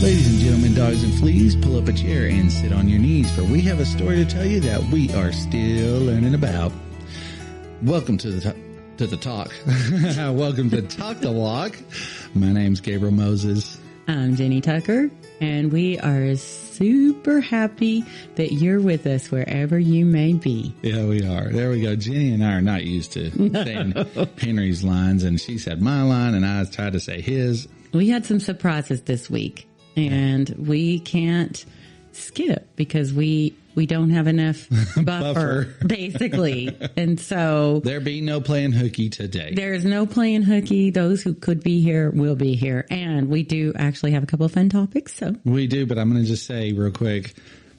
Ladies and gentlemen, dogs and fleas, pull up a chair and sit on your knees, for we have a story to tell you that we are still learning about. Welcome to the talk. Welcome to Talk the Walk. My name's Gabriel Moses. I'm Jenny Tucker, and we are super happy that you're with us wherever you may be. Yeah, we are. There we go. Jenny and I are not used to saying Henry's lines, and she said my line, and I tried to say his. We had some surprises this week, and we can't skip because we don't have enough buffer. Basically. And so there be no playing hooky today. There's no playing hooky. Those who could be here will be here. And we do actually have a couple of fun topics. So we do, but I'm going to just say real quick.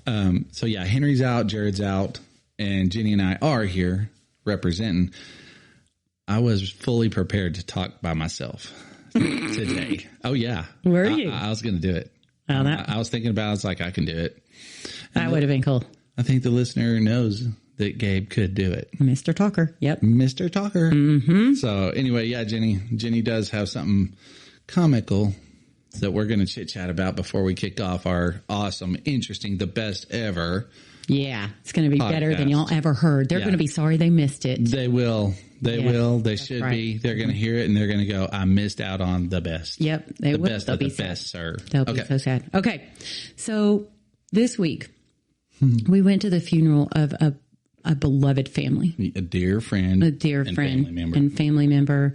So yeah, Henry's out, Jared's out, and Jenny and I are here representing. I was fully prepared to talk by myself today. Oh yeah. Were you? I was going to do it. Well, I was thinking about it. I was like, I can do it. That would have been cool. I think the listener knows that Gabe could do it. Mr. Talker. Yep. Mr. Talker. Mm-hmm. So anyway, yeah, Jenny does have something comical that we're going to chit chat about before we kick off our awesome, interesting, the best ever. Yeah. It's going to be podcast. Better than y'all ever heard. They're going to be sorry they missed it. They will. They will. They should be. They're going to hear it and they're going to go, I missed out on the best. Yep. They will. Best of the best, sir. They'll be so sad. Okay. So this week, we went to the funeral of a beloved family. A dear friend. And family member.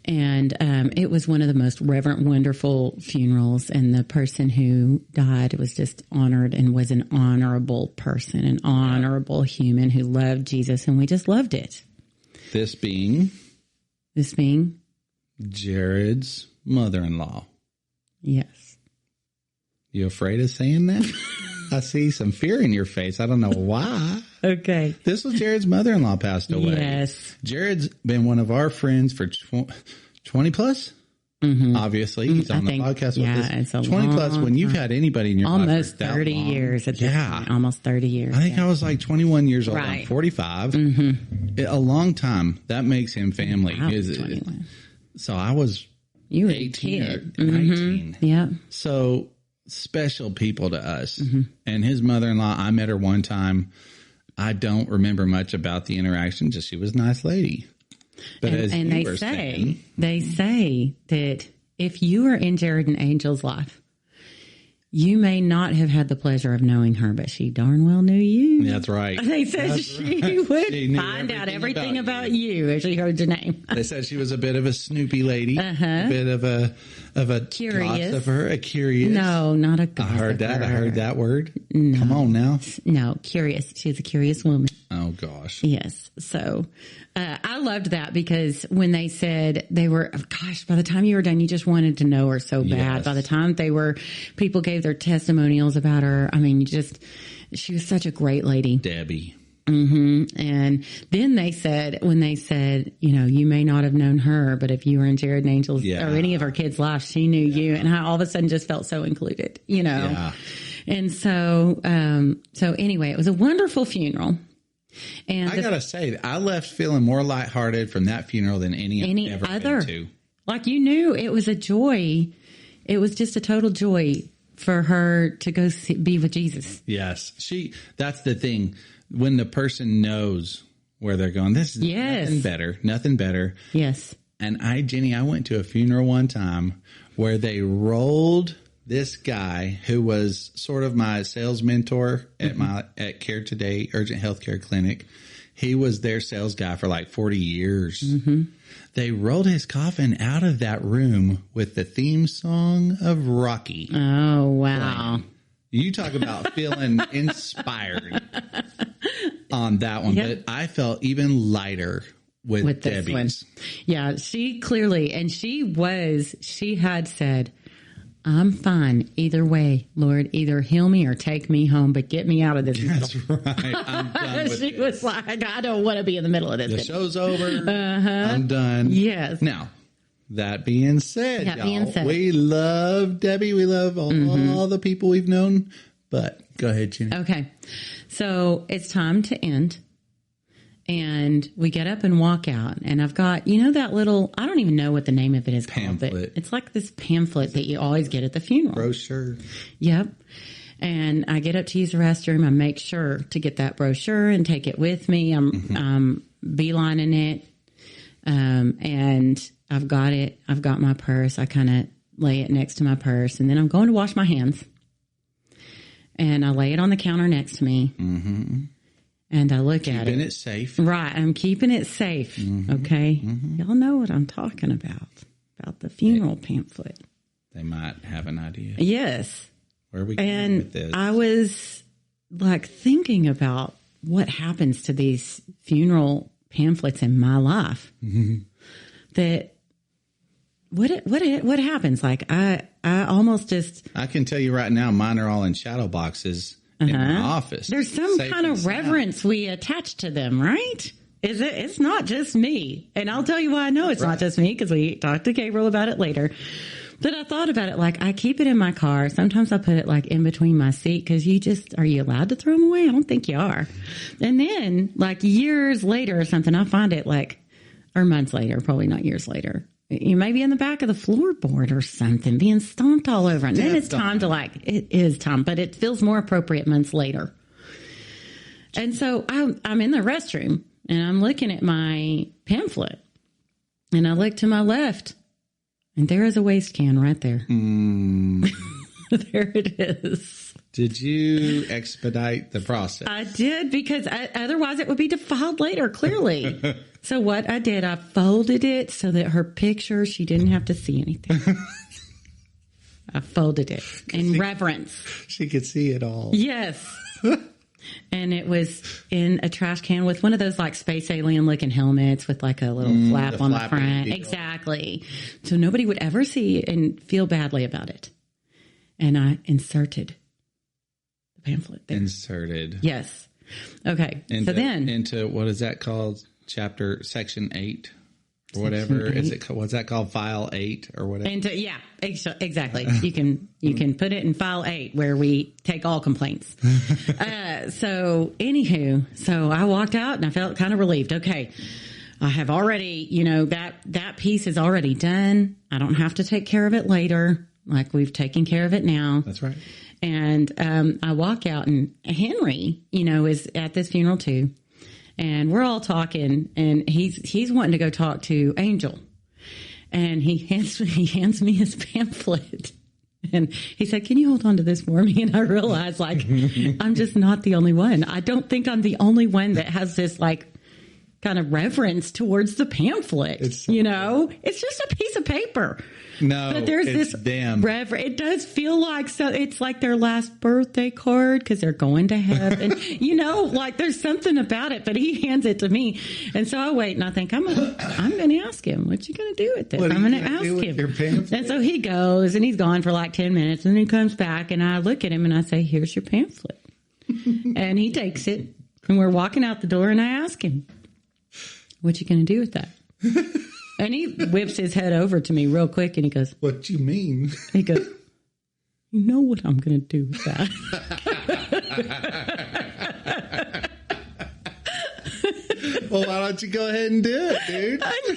And it was one of the most reverent, wonderful funerals. And the person who died was just honored and was an honorable person, an honorable human who loved Jesus. And we just loved it. This being Jared's mother-in-law. Yes. You afraid of saying that? I see some fear in your face. I don't know why. Okay. This was Jared's mother-in-law passed away. Yes. Jared's been one of our friends for 20 plus. Mm-hmm. Obviously, he's on the podcast with us. It's 20 plus when you've had anybody in your life almost for that 30 long. years at this point. Almost 30 years. I think I was like 21 years old. I'm 45. Mm-hmm. A long time. That makes him family. Wow, 21. So I was 18 or 19. Mm-hmm. Yeah. So special people to us. Mm-hmm. And his mother-in-law, I met her one time. I don't remember much about the interaction. Just she was a nice lady. But and they say that if you are in Jared and Angel's life, you may not have had the pleasure of knowing her, but she darn well knew you. That's right. They said she would find out everything about you as she heard your name. They said she was a bit of a snoopy lady, a bit of a curious gossiper, a curious. No, not a gossiper. I heard that word. No. Come on now. No, curious. She's a curious woman. Oh gosh. Yes. So I loved that because when they said by the time you were done, you just wanted to know her so bad. Yes. By the time people gave their testimonials about her. I mean, she was such a great lady. Debbie. Mm-hmm. And then when they said, you may not have known her, but if you were in Jared and Angel's or any of our kids' lives, she knew you. And I all of a sudden just felt so included, Yeah. And so anyway, it was a wonderful funeral. And I gotta say, I left feeling more lighthearted from that funeral than any I've ever been to. Like you knew it was a joy. It was just a total joy for her to go be with Jesus. Yes. That's the thing. When the person knows where they're going, this is nothing better. Yes. And Jenny, I went to a funeral one time where they rolled this guy who was sort of my sales mentor at Care Today Urgent Healthcare Clinic. He was their sales guy for like 40 years. Mm-hmm. They rolled his coffin out of that room with the theme song of Rocky. Oh, wow. Playing. You talk about feeling inspired on that one. Yep. But I felt even lighter with Debbie's. Yeah, she clearly, and she had said, I'm fine either way, Lord. Either heal me or take me home, but get me out of this. That's right. I'm done with She was like, I don't want to be in the middle of this. The show's over. I'm done. Yes. Now, that being said, we love Debbie. We love all the people we've known. But go ahead, Jenny. Okay. So it's time to end. And we get up and walk out, and I've got, that little, I don't even know what the name of it is pamphlet. called, but it's like this pamphlet that you always get at the funeral. Brochure. Yep. And I get up to use the restroom. I make sure to get that brochure and take it with me. I'm beelining it. And I've got it. I've got my purse. I kind of lay it next to my purse, and then I'm going to wash my hands. And I lay it on the counter next to me. Mm-hmm. And I look at it. Keeping it safe. Right. I'm keeping it safe. Mm-hmm. Okay. Mm-hmm. Y'all know what I'm talking about the funeral pamphlet. They might have an idea. Yes. Where are we going with this? I was like thinking about what happens to these funeral pamphlets in my life. Mm-hmm. That what happens? Like I almost just. I can tell you right now, mine are all in shadow boxes. In my office. There's some kind of reverence we attach to them, right? Is it? It's not just me. And I'll tell you why I know it's not just me, because we talked to Gabriel about it later. But I thought about it, like I keep it in my car. Sometimes I put it like in between my seat, because are you allowed to throw them away? I don't think you are. And then like years later or something, I find it or months later, probably not years later. You may be in the back of the floorboard or something, being stomped all over. And then it's time to it is time, but it feels more appropriate months later. And so I'm in the restroom and I'm looking at my pamphlet, and I look to my left, and there is a waste can right there. There it is. Did you expedite the process? I did, because otherwise it would be defiled later, clearly. So what I did, I folded it so that her picture, she didn't have to see anything. I folded it in reverence. She could see it all. Yes. And it was in a trash can with one of those like space alien looking helmets with like a little flap on the front. Deal. Exactly. So nobody would ever see and feel badly about it. And I inserted the pamphlet there. Inserted. Yes. Okay. Into what is that called? Section 8 or whatever. Is it? What's that called? File 8 or whatever. Yeah, exactly. You can put it in file 8 where we take all complaints. So I walked out and I felt kind of relieved. Okay, I have already, that piece is already done. I don't have to take care of it later. Like we've taken care of it now. That's right. And I walk out, and Henry, is at this funeral too. And we're all talking, and he's wanting to go talk to Angel. And he hands me his pamphlet. And he said, "Can you hold on to this for me?" And I realized, I'm just not the only one. I don't think I'm the only one that has this, kind of reverence towards the pamphlet. It's just a piece of paper. No, but there's this them. It does feel like it's like their last birthday card, because they're going to heaven. There's something about it. But he hands it to me, and so I wait and I think I'm going to ask him, "What you going to do with this?" I'm going to ask him. And so he goes, and he's gone for 10 minutes, and then he comes back, and I look at him and I say, "Here's your pamphlet," and he takes it, and we're walking out the door, and I ask him, "What you going to do with that?" And he whips his head over to me real quick, and he goes, "What you mean?" He goes, "You know what I'm going to do with that." Well, why don't you go ahead and do it, dude? I know.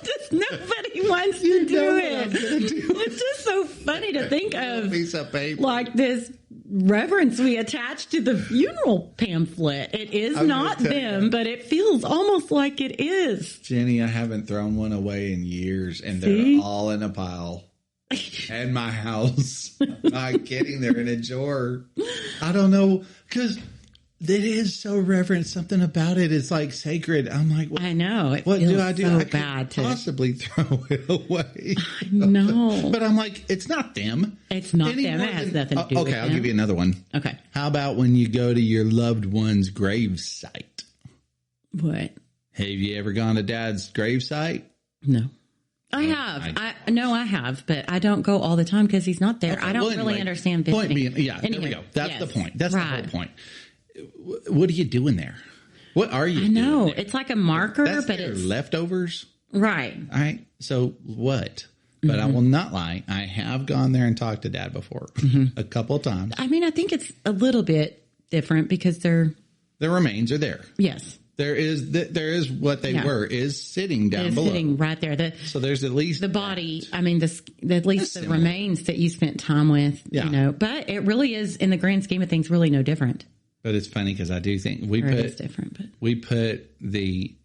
Just nobody wants to do it. It's just so funny to think of. Piece of paper. Like this reverence we attach to the funeral pamphlet. It is not them, but it feels almost like it is. Jenny, I haven't thrown one away in years, and they're all in a pile. At my house. I'm not kidding. They're in a drawer. I don't know, because it is so reverent. Something about it is sacred. I'm like, I know. What do I do? So I bad could possibly throw it away. I know. But I'm like, it's not them. It's not them. It has nothing to do with them. Okay, I'll give you another one. Okay. How about when you go to your loved one's grave site? What? Have you ever gone to Dad's grave site? No. I have. I have, but I don't go all the time because he's not there. Okay, I don't really understand visiting. Point being, there we go. That's the point. That's the whole point. What are you doing there? What are you doing there? I know. It's like a marker, but it's leftovers. Right. All right. So what? But I will not lie. I have gone there and talked to Dad before a couple of times. I mean, I think it's a little bit different because their remains are there. Yes. There is what they were is sitting down It's below. sitting right there. So there's at least the body. I mean, at least the remains that you spent time with. Yeah. You know, but it really is, in the grand scheme of things, really no different. But it's funny because I do think we It's different. But put the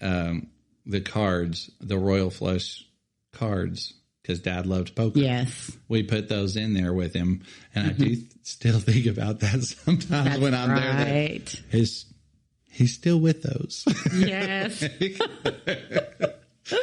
cards, the Royal Flush cards, because Dad loved poker. yes, We put those in there with him, and I do still think about that sometimes when I'm there. right. He's still with those. Yes.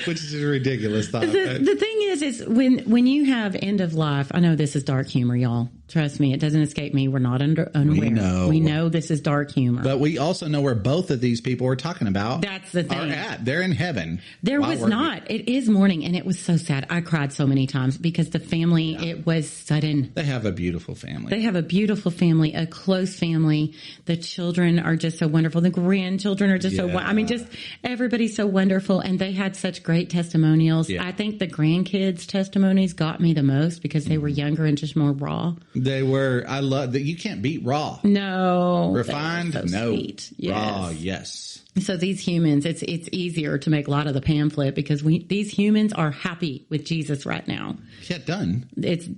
Which is a ridiculous thought. The thing is when you have end of life, I know this is dark humor, y'all. Trust me, it doesn't escape me. We're not unaware. We know this is dark humor. But we also know where both of these people we're talking about That's the thing. are at. They're in heaven. There was not. It is morning, and it was so sad. I cried so many times because the family, it was sudden. They have a beautiful family. They have a beautiful family, a close family. The children are just so wonderful. The grandchildren are just just everybody's so wonderful. And they had such great testimonials. Yeah. I think the grandkids' testimonies got me the most because they were younger and just more raw. They were. I love that. You can't beat raw. No. Refined? So No. sweet. Yes. Raw, yes. So these humans, it's easier to make light of the pamphlet because these humans are happy with Jesus right now. Yeah, done.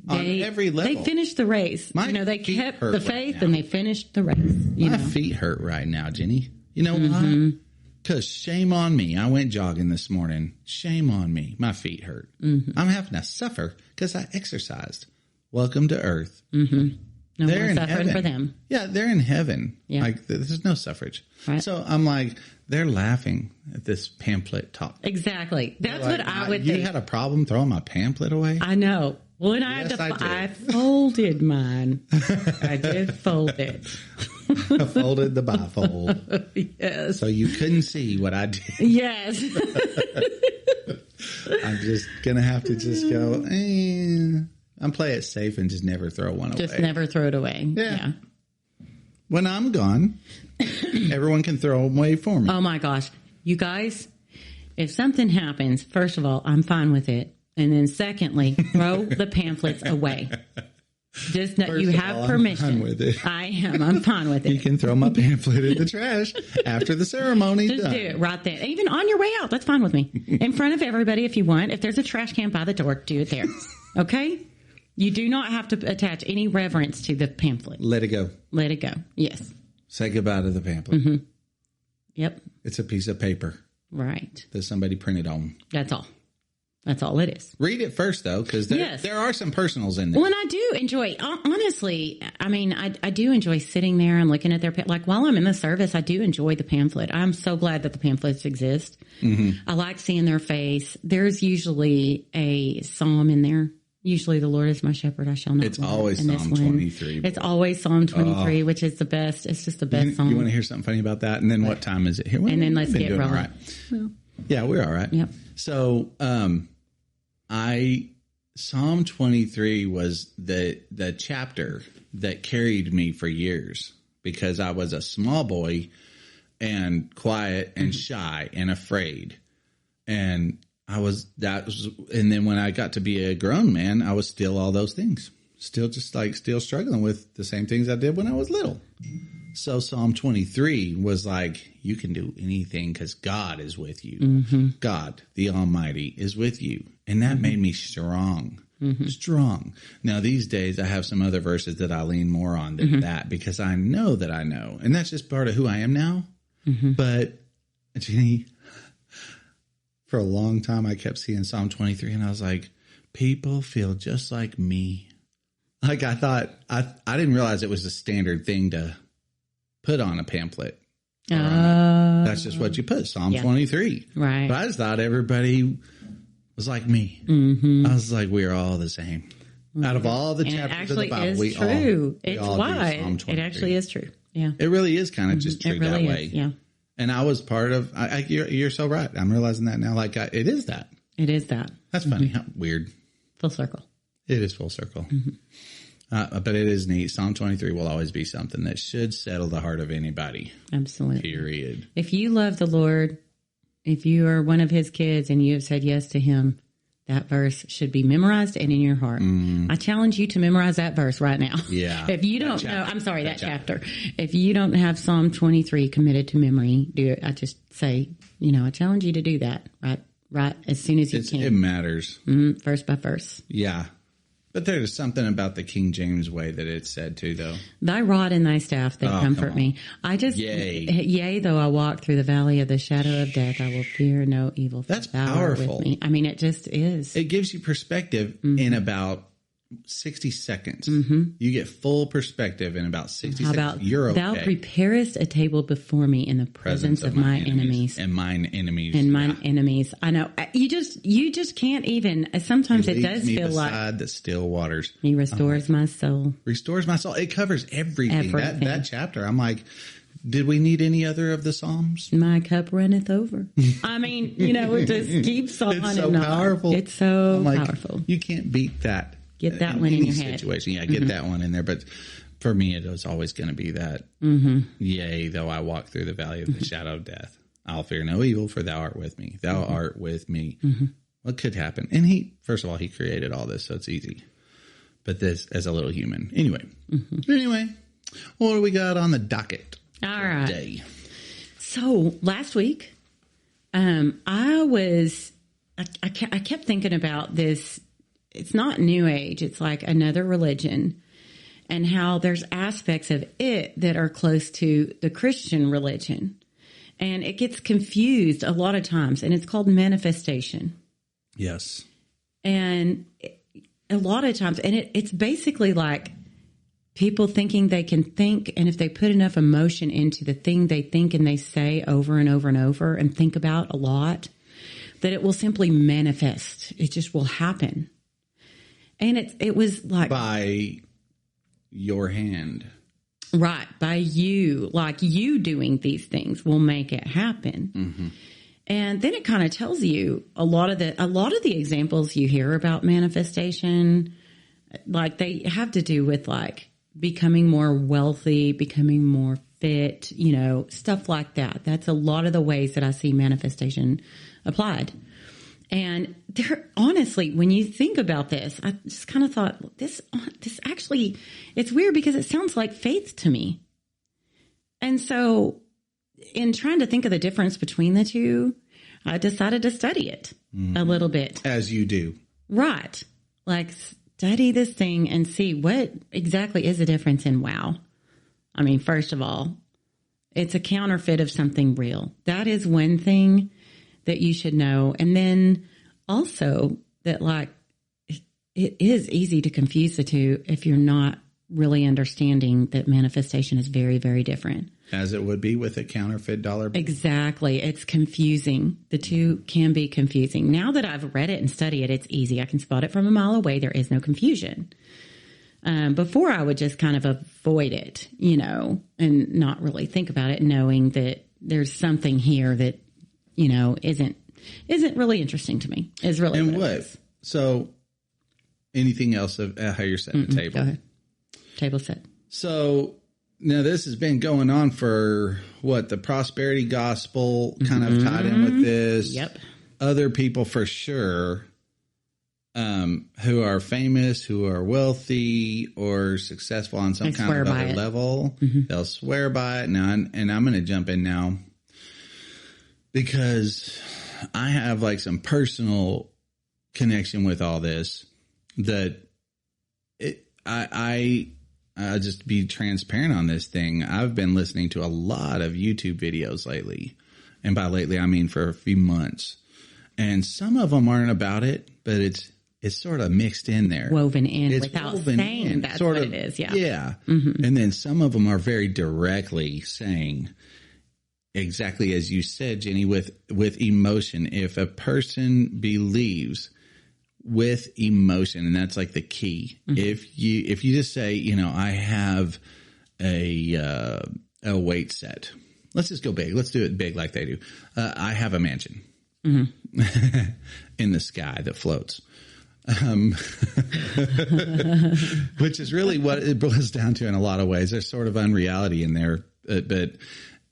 On every level. They finished the race. They feet kept hurt the right faith now. and they finished the race. My feet hurt right now, Jenny. You know why? Because shame on me. I went jogging this morning. Shame on me. My feet hurt. I'm having to suffer because I exercised. Welcome to earth. No They're more in suffering heaven. for them. Yeah, they're in heaven. Yeah. Like, there's no suffrage. Right. So I'm like, they're laughing at this pamphlet talk. Exactly. That's Like, what I would you think. had a problem throwing my pamphlet away? I know. Well, and Yes, I folded mine. I did fold it. I folded the bifold. Yes. So you couldn't see what I did. Yes. I'm just going to have to just go, I'm play it safe and just never throw one away. Just never throw it away. Yeah. When I'm gone, everyone can throw them away for me. Oh my gosh. You guys, if something happens, first of all, I'm fine with it. And then secondly, throw the pamphlets away. Just know you have permission. I'm fine with it. I am. I'm fine with You it. can throw my pamphlet in the trash after the ceremony's Just done. do it right there. Even on your way out, that's fine with me. In front of everybody if you want. If there's a trash can by the door, do it there. Okay? You do not have to attach any reverence to the pamphlet. Let it go. Let it go. Yes. Say goodbye to the pamphlet. Yep. It's a piece of paper Right. that somebody printed on. That's all. That's all it is. Read it first, though, because there are some personals in there. Well, and I do enjoy, honestly, I mean, I do enjoy sitting there and looking at their, like while I'm in the service, I do enjoy the pamphlet. I'm so glad that the pamphlets exist. I like seeing their face. There's usually a psalm in there. Usually the Lord is my shepherd, I shall not It's want. always And this Psalm one, 23. It's always Psalm 23, which is the best. It's just the best song. You want to hear something funny about that? And then what time is it here? And then let's We've been get doing rolling. all right. Yeah, we're all right. Yep. So, Psalm 23 was the chapter that carried me for years because I was a small boy and quiet and shy and afraid. And and then when I got to be a grown man, I was still all those things, still struggling with the same things I did when I was little. So Psalm 23 was like, you can do anything because God is with you. God, the Almighty, is with you. And that made me strong. Strong. Now, these days, I have some other verses that I lean more on than that because I know that I know. And that's just part of who I am now. But, Jenny, for a long time, I kept seeing Psalm 23 and I was like, people feel just like me. Like I thought, I didn't realize it was a standard thing to put on a pamphlet. That's just what you put, Psalm 23. Right. But I just thought everybody was like me. I was like, we're all the same. Out of all the chapters of the Bible, we all do Psalm 23. It actually is true. Yeah. It really is kind of just true really that way. is, yeah. And I was part of, you're so right. I'm realizing that now. Like, it is that. It is that. That's funny. How weird. Full circle. It is full circle. But it is neat. Psalm 23 will always be something that should settle the heart of anybody. Absolutely. Period. If you love the Lord, if you are one of his kids and you have said yes to him, that verse should be memorized and in your heart. I challenge you to memorize that verse right now. Yeah. If you don't know, I'm sorry, that chapter. If you don't have Psalm 23 committed to memory, do it. I just say, I challenge you to do that right as soon as you can. It matters. Verse by verse. Yeah. But there's something about the King James way that it's said too, though. Thy rod and thy staff, they comfort me. Yea, though I walk through the valley of the shadow of death, I will fear no evil. That's thou art powerful. With me. I mean, it just is. It gives you perspective in about 60 seconds. You get full perspective in about 60 seconds. You're okay. Thou preparest a table before me in the presence of my enemies. And mine enemies. And mine enemies. I know. You just can't even. Sometimes it does feel like. Beside the still waters. He restores my soul. Restores my soul. It covers everything. That chapter. I'm like, did we need any other of the Psalms? My cup runneth over. I mean, it just keeps on. It's so powerful. It's so powerful. You can't beat that. Get that one in your head. Situation. Yeah, get that one in there. But for me, it was always going to be that. Yea, though I walk through the valley of the shadow of death, I'll fear no evil, for thou art with me. Thou art with me. What could happen? And first of all, he created all this, so it's easy. But this as a little human. Anyway, what do we got on the docket? All right. Today? So last week, I kept thinking about this. It's not New Age. It's like another religion, and how there's aspects of it that are close to the Christian religion, and it gets confused a lot of times, and it's called manifestation. Yes. And a lot of times, and it's basically like people thinking they can think, and if they put enough emotion into the thing they think and they say over and over and over and think about a lot, that it will simply manifest. It just will happen. And it was like by your hand, right? By you, like you doing these things will make it happen. And then it kind of tells you a lot of the examples you hear about manifestation, like they have to do with like becoming more wealthy, becoming more fit, stuff like that. That's a lot of the ways that I see manifestation applied. And honestly, when you think about this, I just kind of thought this actually, it's weird because it sounds like faith to me. And so in trying to think of the difference between the two, I decided to study it a little bit. As you do. Right. Like study this thing and see what exactly is the difference in wow. I mean, first of all, it's a counterfeit of something real. That is one thing that you should know. And then also that like it is easy to confuse the two if you're not really understanding that manifestation is very, very different. As it would be with a counterfeit dollar bill. Exactly. It's confusing. The two can be confusing. Now that I've read it and studied it, it's easy. I can spot it from a mile away. There is no confusion. Before I would just kind of avoid it, and not really think about it, knowing that there's something here that isn't really interesting to me. Is really and what it is. So anything else of how you're setting the table? Go ahead. Table set. So now this has been going on for the prosperity gospel kind of tied in with this. Yep. Other people for sure, who are famous, who are wealthy or successful on some kind of other level, they'll swear by it. Now, and I'm going to jump in now, because I have like some personal connection with all this that I'll just be transparent on this thing. I've been listening to a lot of YouTube videos lately. And by lately, I mean for a few months. And some of them aren't about it, but it's sort of mixed in there. Woven in without saying that's what it is. Yeah. Yeah. And then some of them are very directly saying, exactly as you said, Jenny, with emotion. If a person believes with emotion, and that's like the key. If you just say, I have a weight set. Let's just go big. Let's do it big like they do. I have a mansion in the sky that floats. Which is really what it boils down to in a lot of ways. There's sort of unreality in there, but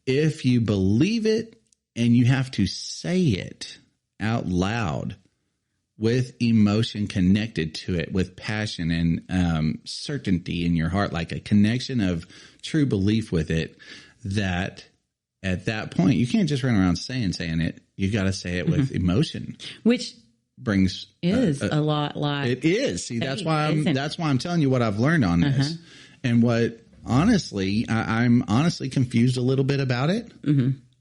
if you believe it and you have to say it out loud, with emotion connected to it, with passion and certainty in your heart, like a connection of true belief with it, that at that point, you can't just run around saying it. You got to say it with emotion, which brings a lot like it is. See, faith, that's why I'm telling you what I've learned on this, and what honestly, I'm honestly confused a little bit about it.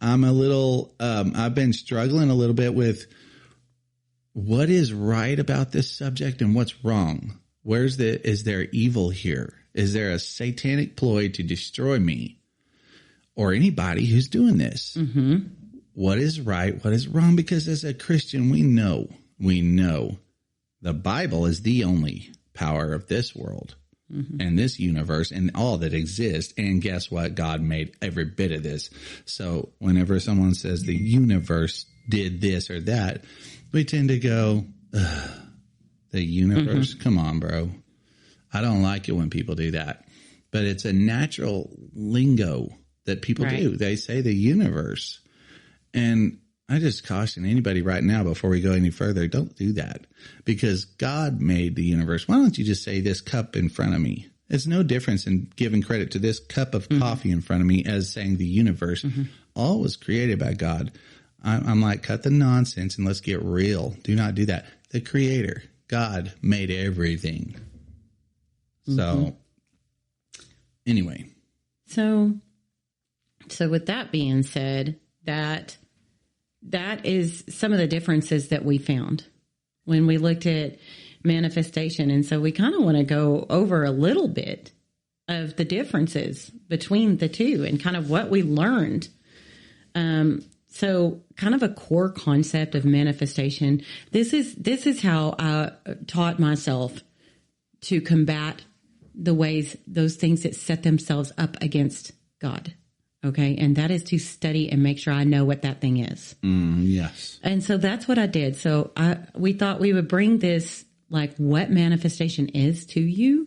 I'm a little, I've been struggling a little bit with what is right about this subject and what's wrong. Is there evil here? Is there a satanic ploy to destroy me or anybody who's doing this? What is right? What is wrong? Because as a Christian, we know the Bible is the only power of this world and this universe and all that exists. And guess what? God made every bit of this. So whenever someone says the universe did this or that, we tend to go, the universe? Come on, bro. I don't like it when people do that. But it's a natural lingo that people do. They say the universe. And I just caution anybody right now before we go any further, don't do that, because God made the universe. Why don't you just say this cup in front of me? It's no difference in giving credit to this cup of coffee in front of me as saying the universe. All was created by God. I'm like, cut the nonsense and let's get real. Do not do that. The Creator, God, made everything. So anyway. So with that being said, that is some of the differences that we found when we looked at manifestation. And so we kind of want to go over a little bit of the differences between the two and kind of what we learned. So kind of a core concept of manifestation. This is how I taught myself to combat those things that set themselves up against God. Okay. And that is to study and make sure I know what that thing is. Yes. And so that's what I did. So we thought we would bring this, like what manifestation is to you,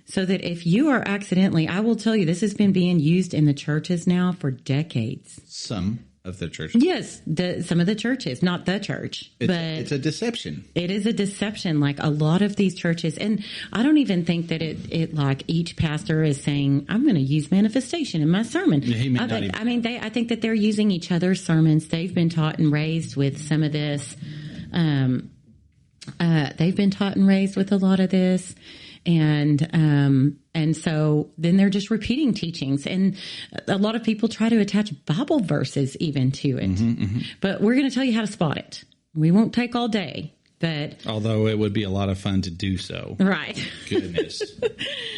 so that if you are accidentally, I will tell you, this has been being used in the churches now for decades. Some of the churches. Yes. Some of the churches, not the church, but it's a deception. It is a deception. Like a lot of these churches. And I don't even think that it like each pastor is saying, I'm going to use manifestation in my sermon. I think that they're using each other's sermons. They've been taught and raised with some of this. They've been taught and raised with a lot of this. And so then they're just repeating teachings, and a lot of people try to attach Bible verses even to it. But we're going to tell you how to spot it. We won't take all day, but although it would be a lot of fun to do so. Right. Goodness.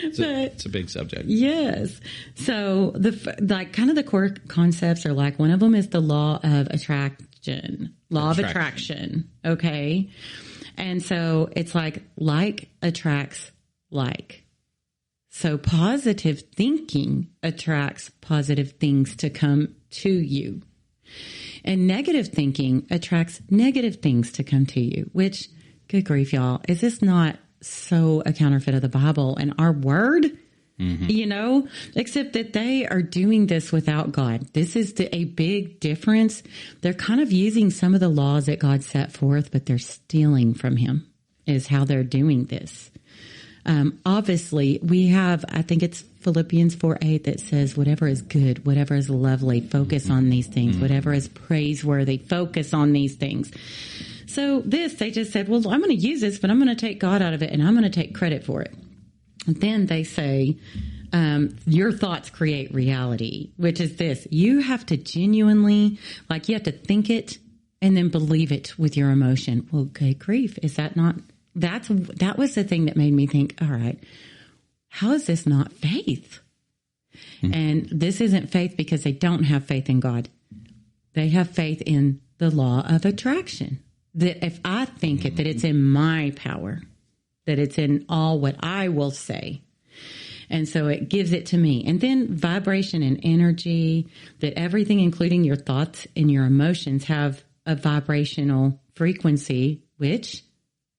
It's a big subject. Yes. So the core concepts are like, one of them is the law of attraction. Okay. And so it's like attracts like. So positive thinking attracts positive things to come to you. And negative thinking attracts negative things to come to you, which, good grief, y'all, is this not so a counterfeit of the Bible and our word? Except that they are doing this without God. This is a big difference. They're kind of using some of the laws that God set forth, but they're stealing from him is how they're doing this. Obviously, we have, I think it's Philippians 4:8 that says, whatever is good, whatever is lovely, focus on these things. Whatever is praiseworthy, focus on these things. So they just said, well, I'm going to use this, but I'm going to take God out of it and I'm going to take credit for it. And then they say, your thoughts create reality, which is this. You have to genuinely, you have to think it and then believe it with your emotion. Well, good grief. Is that not... That was the thing that made me think, all right, how is this not faith? And this isn't faith because they don't have faith in God. They have faith in the law of attraction. That if I think it, that it's in my power, that it's in all what I will say. And so it gives it to me. And then vibration and energy, that everything, including your thoughts and your emotions, have a vibrational frequency, which...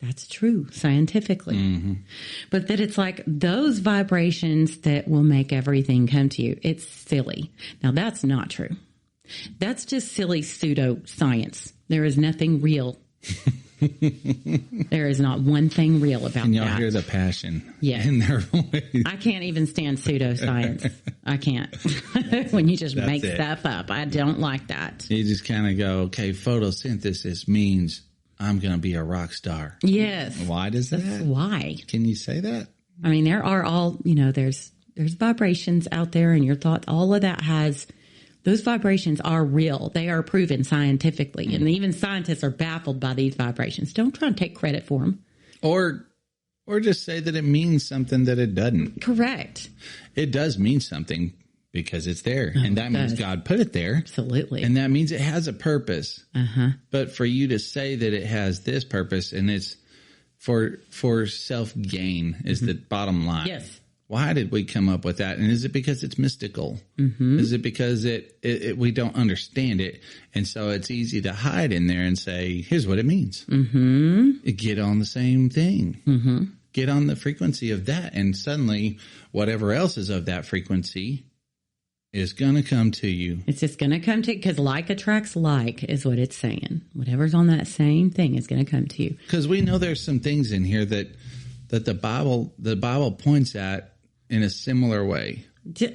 that's true scientifically, but that it's like those vibrations that will make everything come to you. It's silly. Now that's not true. That's just silly pseudo science. There is nothing real There is not one thing real about And y'all that. hear the passion Yes. in their voice. I can't even stand pseudoscience. I can't. When you just make stuff up. I don't like that. You just kind of go, okay, photosynthesis means I'm going to be a rock star. Yes. Why does that? Why? Can you say that? I mean, there are all, there's vibrations out there, and your thoughts, all of that those vibrations are real. They are proven scientifically, and even scientists are baffled by these vibrations. Don't try and take credit for them. Or just say that it means something that it doesn't. Correct. It does mean something because it's there, and that means God put it there. Absolutely. And that means it has a purpose. Uh-huh. But for you to say that it has this purpose and it's for self-gain is the bottom line. Yes. Why did we come up with that? And is it because it's mystical? Mm-hmm. Is it because we don't understand it? And so it's easy to hide in there and say, here's what it means. Mm-hmm. Get on the same thing. Mm-hmm. Get on the frequency of that. And suddenly whatever else is of that frequency is going to come to you. It's just going to come to you because like attracts like is what it's saying. Whatever's on that same thing is going to come to you. Because we know there's some things in here that the Bible points at in a similar way.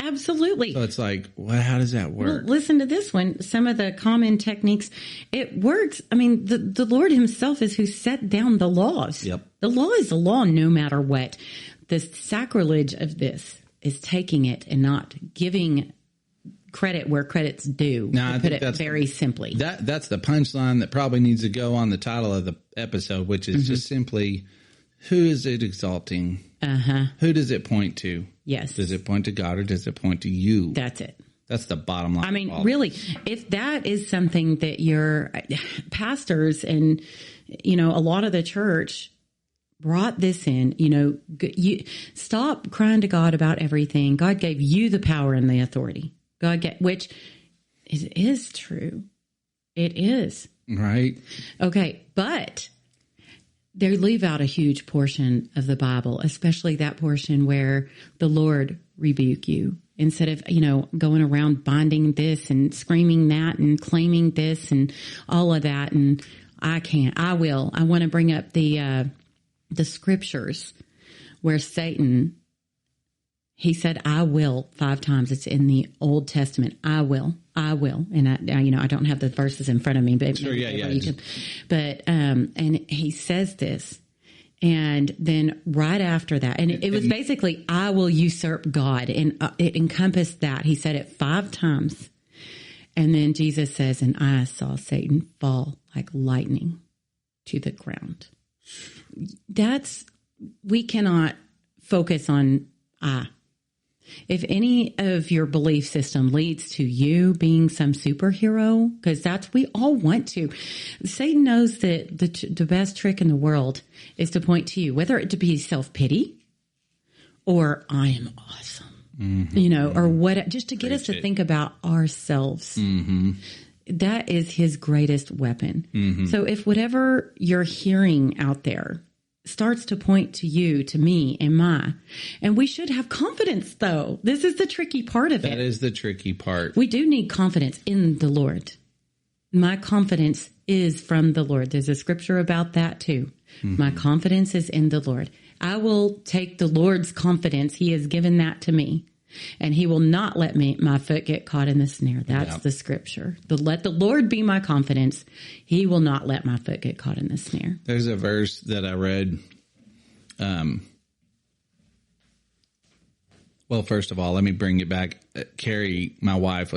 Absolutely. So it's like, well, how does that work? Well, listen to this one. Some of the common techniques, it works. I mean, the Lord himself is who set down the laws. Yep. The law is the law no matter what. The sacrilege of this is taking it and not giving credit where credit's due. Now, to put it very simply. That's the punchline that probably needs to go on the title of the episode, which is just simply, who is it exalting? Uh-huh. Who does it point to? Yes. Does it point to God or does it point to you? That's it. That's the bottom line. I mean, really, if that is something that your pastors and, a lot of the church brought this in, you stop crying to God about everything. God gave you the power and the authority. Which is true. It is. Right. Okay. But they leave out a huge portion of the Bible, especially that portion where the Lord rebuke you. Instead of, going around binding this and screaming that and claiming this and all of that. And I want to bring up the scriptures where Satan, he said, I will 5 times. It's in the Old Testament. I will. And I don't have the verses in front of me, but sure, yeah. And he says this. And then right after that, and it was basically, I will usurp God. And it encompassed that. He said it 5 times. And then Jesus says, and I saw Satan fall like lightning to the ground. We cannot focus on I. If any of your belief system leads to you being some superhero, because we all want to. Satan knows that the best trick in the world is to point to you, whether it to be self-pity or I am awesome, or what, just to get us to think about ourselves. Mm-hmm. That is his greatest weapon. Mm-hmm. So if whatever you're hearing out there starts to point to you, to me, and we should have confidence, though. This is the tricky part of it. That is the tricky part. We do need confidence in the Lord. My confidence is from the Lord. There's a scripture about that, too. Mm-hmm. My confidence is in the Lord. I will take the Lord's confidence. He has given that to me. And he will not let my foot get caught in the snare. That's the scripture. Let the Lord be my confidence. He will not let my foot get caught in the snare. There's a verse that I read. Well, first of all, let me bring it back. Carrie, my wife,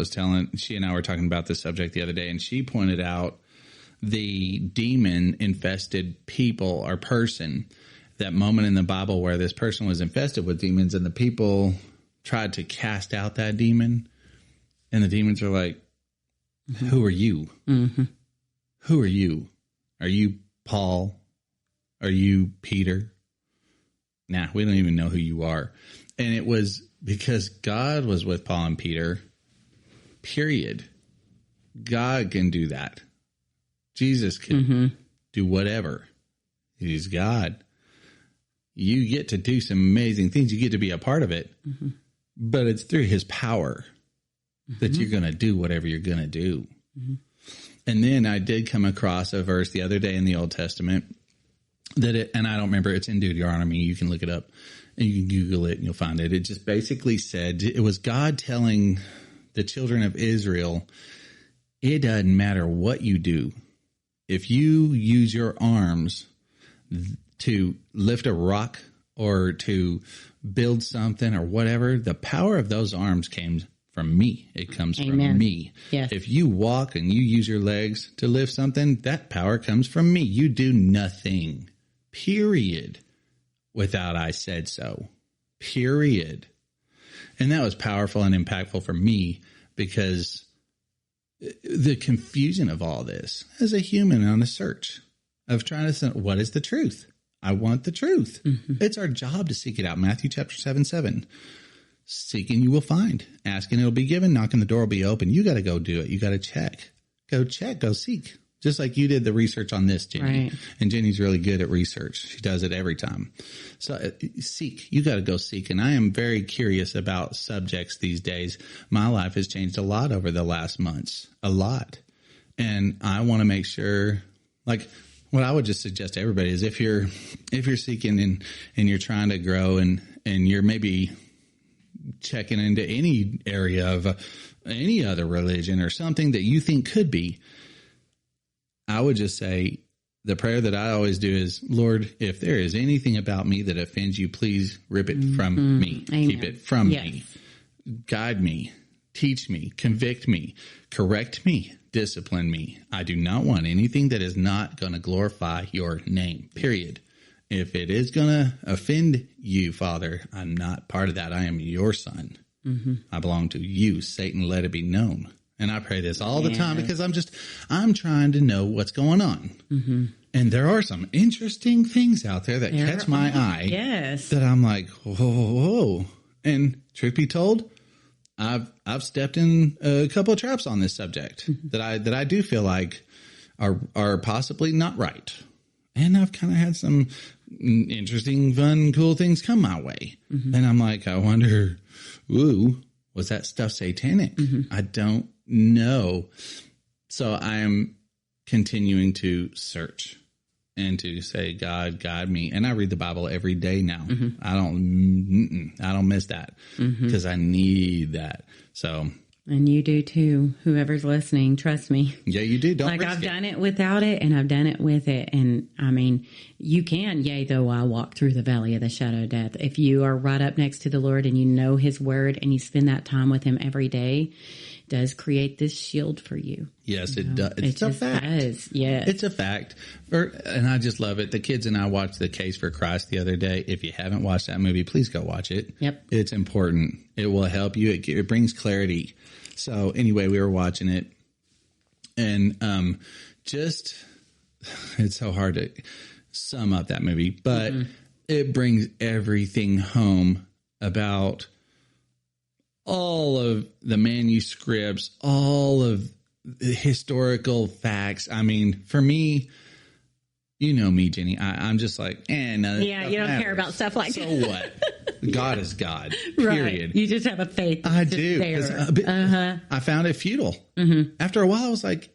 she and I were talking about this subject the other day, and she pointed out the demon-infested people or person, that moment in the Bible where this person was infested with demons and the people tried to cast out that demon, and the demons are like, who are you? Mm-hmm. Who are you? Are you Paul? Are you Peter? Nah, we don't even know who you are. And it was because God was with Paul and Peter, period. God can do that. Jesus can do whatever. He's God. You get to do some amazing things. You get to be a part of it. Mm-hmm. But it's through his power that you're going to do whatever you're going to do. Mm-hmm. And then I did come across a verse the other day in the Old Testament and I don't remember, it's in Deuteronomy. You can look it up and you can Google it and you'll find it. It just basically said, it was God telling the children of Israel, it doesn't matter what you do. If you use your arms to lift a rock or to build something or whatever, the power of those arms came from me. It comes from me. Yes. If you walk and you use your legs to lift something, that power comes from me. You do nothing, period, without I said so, period. And that was powerful and impactful for me because the confusion of all this as a human on a search of trying to think, what is the truth? I want the truth. Mm-hmm. It's our job to seek it out. Matthew chapter 7:7. Seeking you will find. Asking it'll be given. Knocking the door will be open. You got to go do it. You got to check. Go check. Go seek. Just like you did the research on this, Jenny. Right. And Jenny's really good at research. She does it every time. So seek. You got to go seek. And I am very curious about subjects these days. My life has changed a lot over the last months. A lot. And I want to make sure, like, what I would just suggest to everybody is if you're seeking and you're trying to grow and you're maybe checking into any area of any other religion or something that you think could be, I would just say the prayer that I always do is, Lord, if there is anything about me that offends you, please rip it from me. Amen. Keep it from me. Guide me. Teach me. Convict me. Correct me. Discipline me. I do not want anything that is not going to glorify your name, period. If it is going to offend you, Father, I'm not part of that. I am your son. Mm-hmm. I belong to you. Satan, let it be known. And I pray this all the time because I'm trying to know what's going on. Mm-hmm. And there are some interesting things out there that catch my eye. Yes. That I'm like, whoa. And truth be told, I've stepped in a couple of traps on this subject that I do feel like are possibly not right. And I've kind of had some interesting, fun, cool things come my way. Mm-hmm. And I'm like, I wonder, was that stuff satanic? Mm-hmm. I don't know. So I am continuing to search and to say, God, guide me. And I read the Bible every day now. Mm-hmm. I don't miss that because I need that. So. And you do too. Whoever's listening, trust me. Yeah, you do. Don't I've done it without it and I've done it with it. And I mean, you can, yea, though I walk through the valley of the shadow of death. If you are right up next to the Lord and you know his word and you spend that time with him every day, it does create this shield for you. Yes, it does. It's a fact. Yes. It's a fact. And I just love it. The kids and I watched The Case for Christ the other day. If you haven't watched that movie, please go watch it. Yep. It's important. It will help you. It brings clarity. So anyway, we were watching it and it's so hard to sum up that movie, but it brings everything home about all of the manuscripts, all of the historical facts. I mean, for me, you know me, Jenny, I'm just like, no. Yeah, you don't care about stuff like that. So what? God is God, period. Right. You just have a faith. I do. I found it futile. Mm-hmm. After a while, I was like,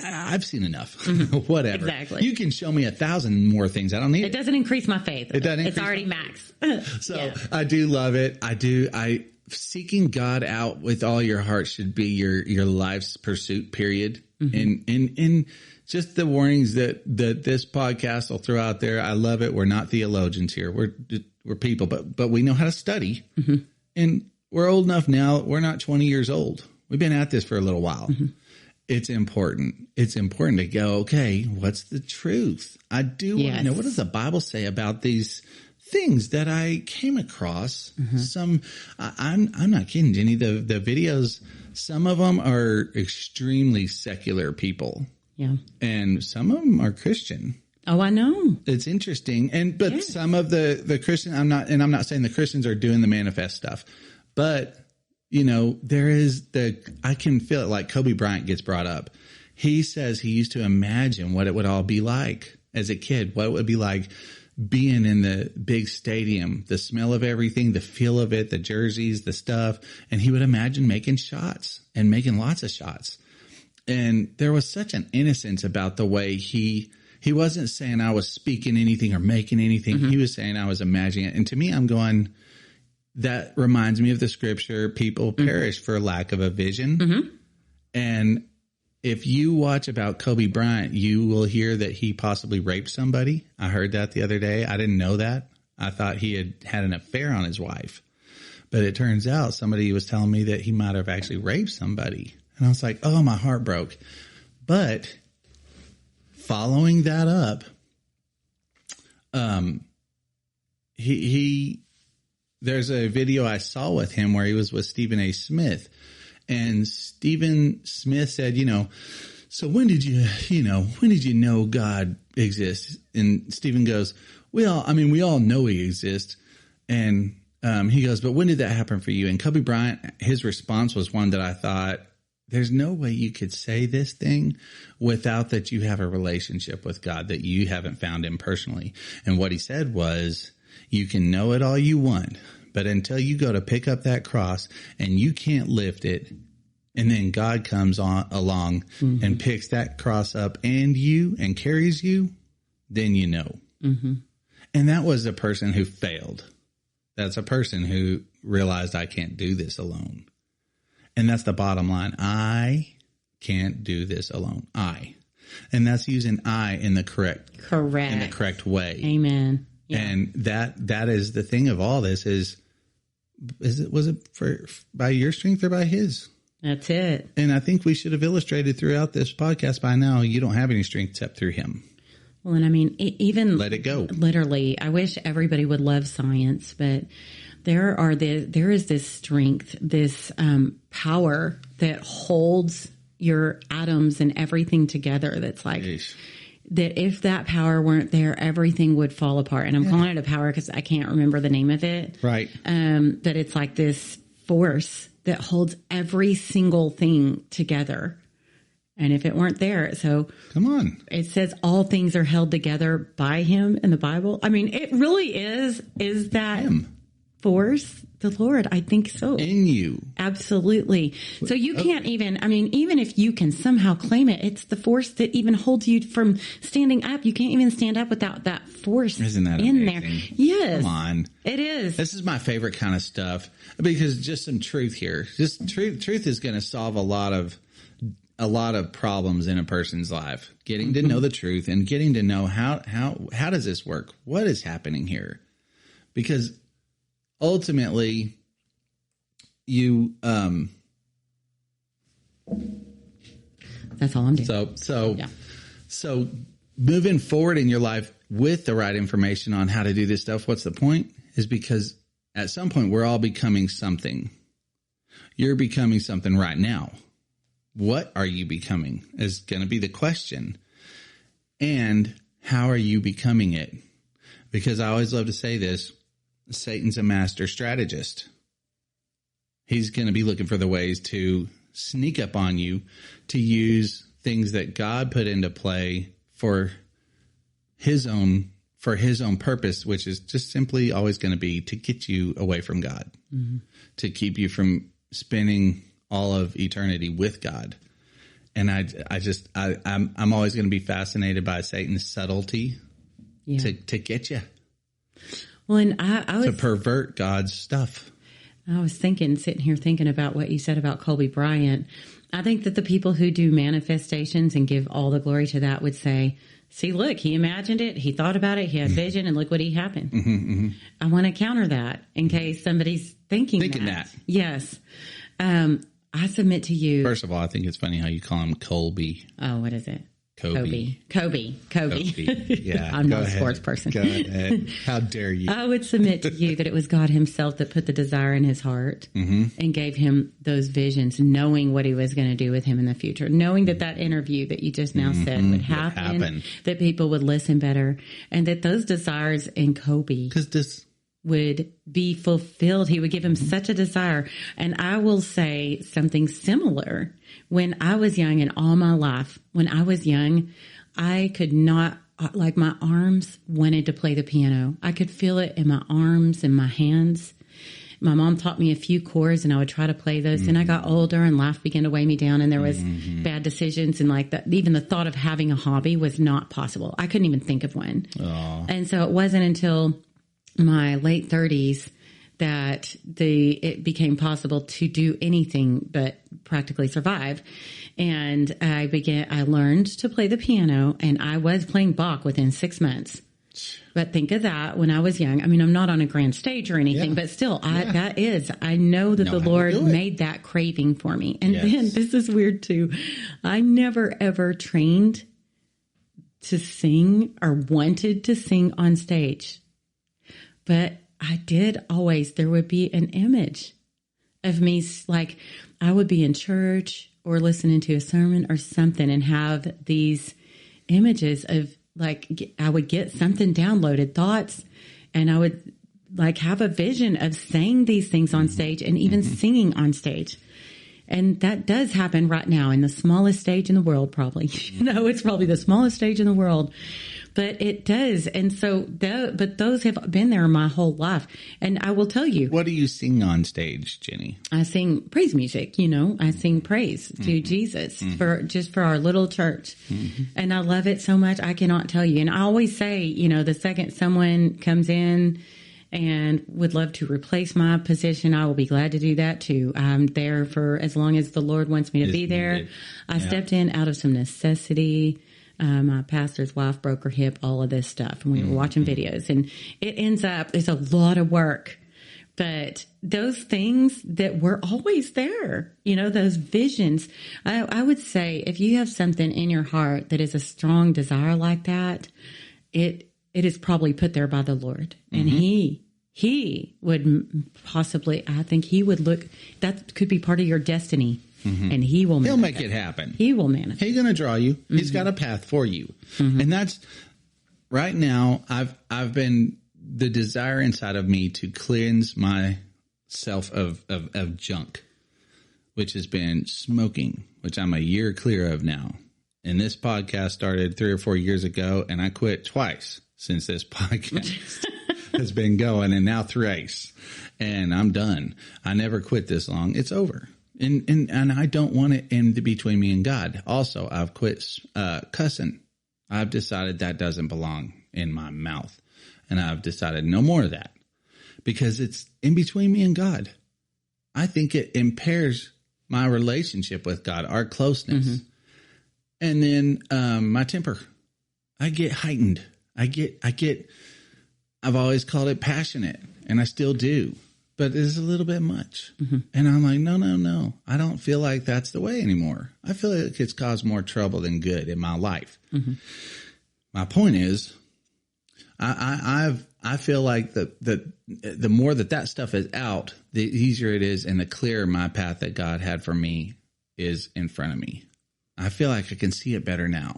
I've seen enough. Whatever. Exactly. You can show me 1,000 more things. I don't need it. It doesn't increase my faith. It doesn't. It's already max. So I do love it. Seeking God out with all your heart should be your life's pursuit, period. Mm-hmm. And just the warnings that this podcast will throw out there. I love it. We're not theologians here. We're people, but we know how to study. Mm-hmm. And we're old enough now. We're not 20 years old. We've been at this for a little while. Mm-hmm. It's important. It's important to go, okay, what's the truth? I do want to know, what does the Bible say about these things that I came across? Mm-hmm. I'm not kidding, Jenny. The videos, some of them are extremely secular people. Yeah. And some of them are Christian. Oh, I know. It's interesting. But some of the Christian, I'm not saying the Christians are doing the manifest stuff, but you know, I can feel it, like Kobe Bryant gets brought up. He says he used to imagine what it would all be like as a kid, what it would be like being in the big stadium, the smell of everything, the feel of it, the jerseys, the stuff. And he would imagine making shots and making lots of shots. And there was such an innocence about the way he wasn't saying I was speaking anything or making anything. He was saying I was imagining it. And to me, I'm going, that reminds me of the scripture, people perish for lack of a vision. And if you watch about Kobe Bryant, you will hear that he possibly raped somebody. I heard that the other day. I didn't know that. I thought he had an affair on his wife. But it turns out somebody was telling me that he might have actually raped somebody. And I was like, oh, my heart broke. But following that up, there's a video I saw with him where he was with Stephen A. Smith. And Stephen Smith said, so when did you know God exists? And Stephen goes, we all know he exists. And he goes, but when did that happen for you? And Kobe Bryant, his response was one that I thought, there's no way you could say this thing without that you have a relationship with God, that you haven't found him personally. And what he said was, you can know it all you want, but until you go to pick up that cross and you can't lift it, and then God comes along and picks that cross up and carries you, then you know. And that was a person who failed. That's a person who realized, I can't do this alone. And that's the bottom line. I can't do this alone. And that's using I in the correct way. Amen. Yeah. And that is the thing of all this was it by your strength or by his? That's it. And I think we should have illustrated throughout this podcast by now, you don't have any strength except through him. Well, and I mean, even let it go. Literally, I wish everybody would love science, but there is this strength, this power that holds your atoms and everything together. That's like that. If that power weren't there, everything would fall apart. And I'm calling it a power because I can't remember the name of it. Right. But it's like this force that holds every single thing together. And if it weren't there, so come on, it says all things are held together by him in the Bible. I mean, it really is that him. Force, the Lord. I think so. In you. Absolutely. So you can't even if you can somehow claim it, it's the force that even holds you from standing up. You can't even stand up without that force. Isn't that in amazing? there? Yes. Come on. It is. This is my favorite kind of stuff because just some truth here. Just truth is going to solve a lot of problems in a person's life. Getting to know the truth and getting to know how does this work? What is happening here? Because ultimately, you that's all I'm doing. So moving forward in your life with the right information on how to do this stuff, what's the point? Is because at some point we're all becoming something. You're becoming something right now. What are you becoming is going to be the question. And how are you becoming it? Because I always love to say this. Satan's a master strategist. He's going to be looking for the ways to sneak up on you, to use things that God put into play for his own purpose, which is just simply always going to be to get you away from God, to keep you from spending all of eternity with God. And I'm always going to be fascinated by Satan's subtlety to get you. Well, and I was to pervert God's stuff. I was sitting here thinking about what you said about Kobe Bryant. I think that the people who do manifestations and give all the glory to that would say, see, look, he imagined it. He thought about it. He had vision and look what happened. I want to counter that in case somebody's thinking that. Yes. I submit to you. First of all, I think it's funny how you call him Colby. Oh, what is it? Kobe. Yeah. I'm not a sports person. Go ahead. How dare you? I would submit to you that it was God himself that put the desire in his heart and gave him those visions, knowing what he was going to do with him in the future, knowing that interview that you just now said would happen, that people would listen better, and that those desires in Kobe would be fulfilled. He would give him such a desire. And I will say something similar. When I was young, and all my life, when I was young, I could not, like my arms wanted to play the piano. I could feel it in my arms and my hands. my mom taught me a few chords and I would try to play those. Then I got older and life began to weigh me down and there was bad decisions. And like that, even the thought of having a hobby was not possible. I couldn't even think of one. And so it wasn't until my late 30s that it became possible to do anything but practically survive. And I learned to play the piano, and I was playing Bach within 6 months. But think of that when I was young. I mean, I'm not on a grand stage or anything, but still, I know that the Lord made that craving for me. And then this is weird too. I never ever trained to sing or wanted to sing on stage, but I did always. There would be an image of me, like I would be in church or listening to a sermon or something and have these images of like, I would get something downloaded, thoughts, and I would like have a vision of saying these things on stage and even singing on stage. And that does happen right now in the smallest stage in the world, probably. It's probably the smallest stage in the world. But it does. And so, but those have been there my whole life. And I will tell you. What do you sing on stage, Jenny? I sing praise music, I sing praise to Jesus for our little church. And I love it so much. I cannot tell you. And I always say, the second someone comes in and would love to replace my position, I will be glad to do that too. I'm there for as long as the Lord wants me to be there. I stepped in out of some necessity. My pastor's wife broke her hip, all of this stuff. And we were watching videos and it ends up, it's a lot of work, but those things that were always there, those visions, I would say if you have something in your heart that is a strong desire like that, it is probably put there by the Lord. And he would possibly, I think he would look, that could be part of your destiny. And he'll make it happen. He will manifest. He's going to draw you. He's got a path for you. And that's right now. I've been the desire inside of me to cleanse myself of junk, which has been smoking, which I'm a year clear of now. And this podcast started 3 or 4 years ago, and I quit twice since this podcast has been going, and now thrice. And I'm done. I never quit this long. It's over. And I don't want it in between me and God. Also, I've quit cussing. I've decided that doesn't belong in my mouth. And I've decided no more of that because it's in between me and God. I think it impairs my relationship with God, our closeness. And then my temper. I get heightened. I've always called it passionate, and I still do. But it's a little bit much. And I'm like, no. I don't feel like that's the way anymore. I feel like it's caused more trouble than good in my life. My point is, I feel like the more that stuff is out, the easier it is and the clearer my path that God had for me is in front of me. I feel like I can see it better now.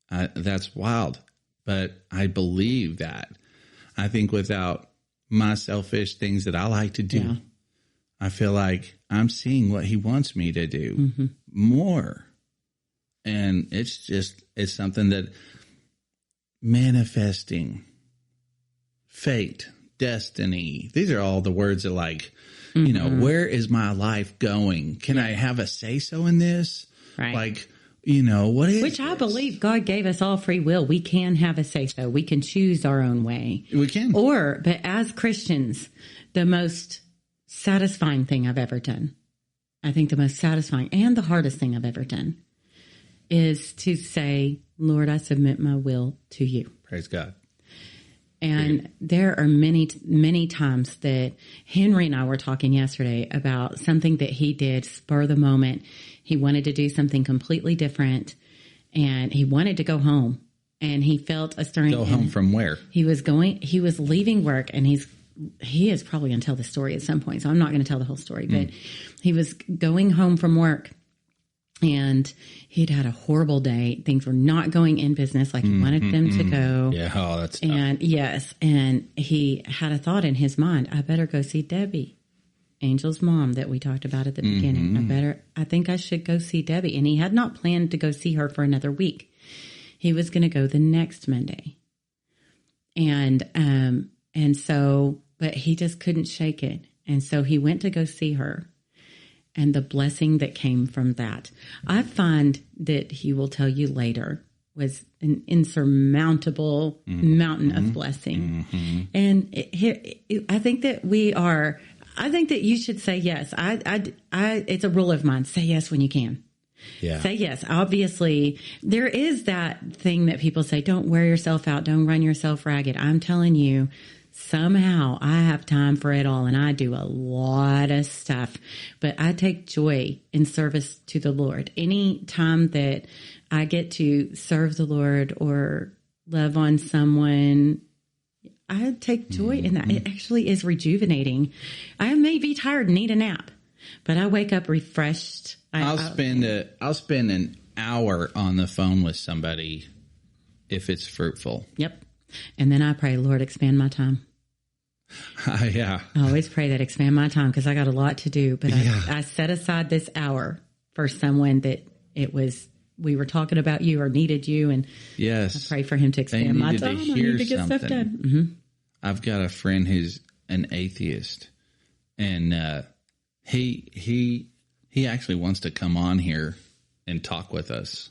That's wild. But I believe that. I think without my selfish things that I like to do, I feel like I'm seeing what he wants me to do more. And it's something that manifesting, fate, destiny. These are all the words that where is my life going? Can I have a say so in this? Right. Like, what is Which I believe God gave us all free will. We can have a say so. We can choose our own way. We can. But as Christians, the most satisfying thing I've ever done, I think the most satisfying and the hardest thing I've ever done is to say, Lord, I submit my will to you. Praise God. And there are many, many times that Henry and I were talking yesterday about something that he did spur of the moment. He wanted to do something completely different, and he wanted to go home. And he felt a stirring. Go home from where? He was leaving work, and he is probably going to tell the story at some point, so I'm not going to tell the whole story. But he was going home from work, and he'd had a horrible day. Things were not going in business like he wanted them to go. Yeah, that's tough. And yes, and he had a thought in his mind, I better go see Debbie, Angel's mom that we talked about at the beginning. I think I should go see Debbie. And he had not planned to go see her for another week. He was going to go the next Monday. And so, but he just couldn't shake it. And so he went to go see her, and the blessing that came from that. I find that he will tell you later was an insurmountable mountain of blessing. And I think that I think that you should say yes. It's a rule of mine. Say yes when you can. Yeah. Say yes. Obviously, there is that thing that people say, don't wear yourself out. Don't run yourself ragged. I'm telling you, somehow I have time for it all, and I do a lot of stuff, but I take joy in service to the Lord. Any time that I get to serve the Lord or love on someone, I take joy in that. It actually is rejuvenating. I may be tired and need a nap, but I wake up refreshed. I'll spend an hour on the phone with somebody if it's fruitful. Yep. And then I pray, Lord, expand my time. Yeah. I always pray that expand my time because I got a lot to do. But I set aside this hour for someone that we were talking about you or needed you. And yes, I pray for him to expand my time. I need to get stuff done. I've got a friend who's an atheist, and he actually wants to come on here and talk with us.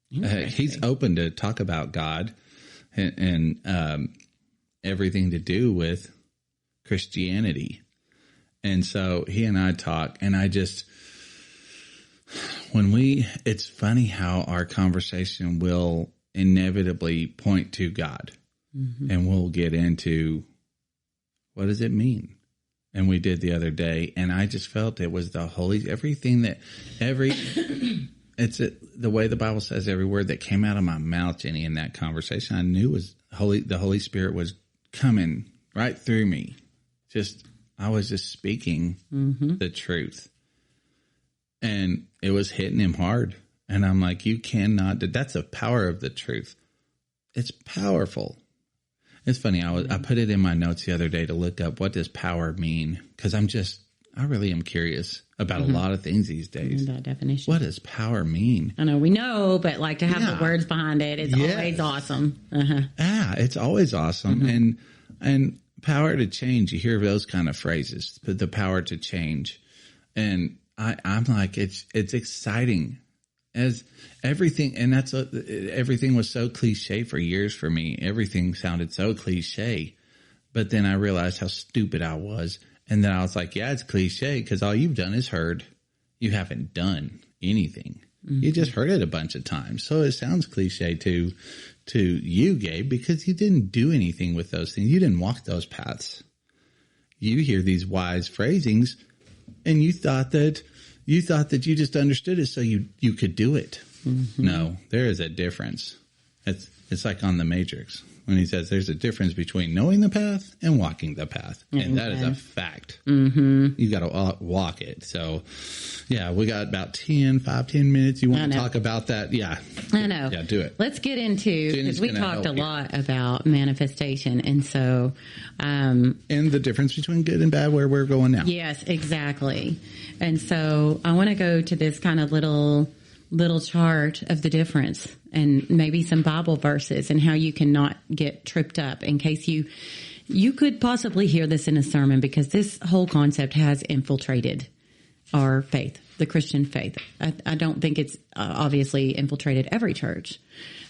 He's open to talk about God and everything to do with Christianity. And so he and I talk, and it's funny how our conversation will inevitably point to God, and we'll get into what does it mean? And we did the other day, and I just felt it was the the way the Bible says every word that came out of my mouth, Jenny, in that conversation, I knew was the Holy Spirit was coming right through me. I was just speaking the truth, and it was hitting him hard. And I'm like, you cannot, that's the power of the truth. It's powerful. It's funny. I put it in my notes the other day to look up what does power mean? Because I really am curious about a lot of things these days. That definition. What does power mean? I know we know, but like to have the words behind it is always awesome. Yeah, it's always awesome. And power to change. You hear those kind of phrases, the power to change. And I'm like, it's exciting as everything. And everything was so cliche for years for me. Everything sounded so cliche, but then I realized how stupid I was. And then I was like, yeah, it's cliche because all you've done is heard. You haven't done anything. You just heard it a bunch of times. So it sounds cliche to you, Gabe, because you didn't do anything with those things. You didn't walk those paths. You hear these wise phrasings, and you thought that you just understood it so you could do it. No, there is a difference. It's like on The Matrix when he says there's a difference between knowing the path and walking the path. And that is a fact. You got to walk it. So, yeah, we got about 10 minutes. You want to talk about that? Yeah. I know. Yeah, do it. Let's get into, because we talked a lot about manifestation. And so. And the difference between good and bad, where we're going now. Yes, exactly. And so I want to go to this kind of little chart of the difference and maybe some Bible verses and how you cannot get tripped up in case you could possibly hear this in a sermon, because this whole concept has infiltrated our faith, the Christian faith. I don't think it's obviously infiltrated every church,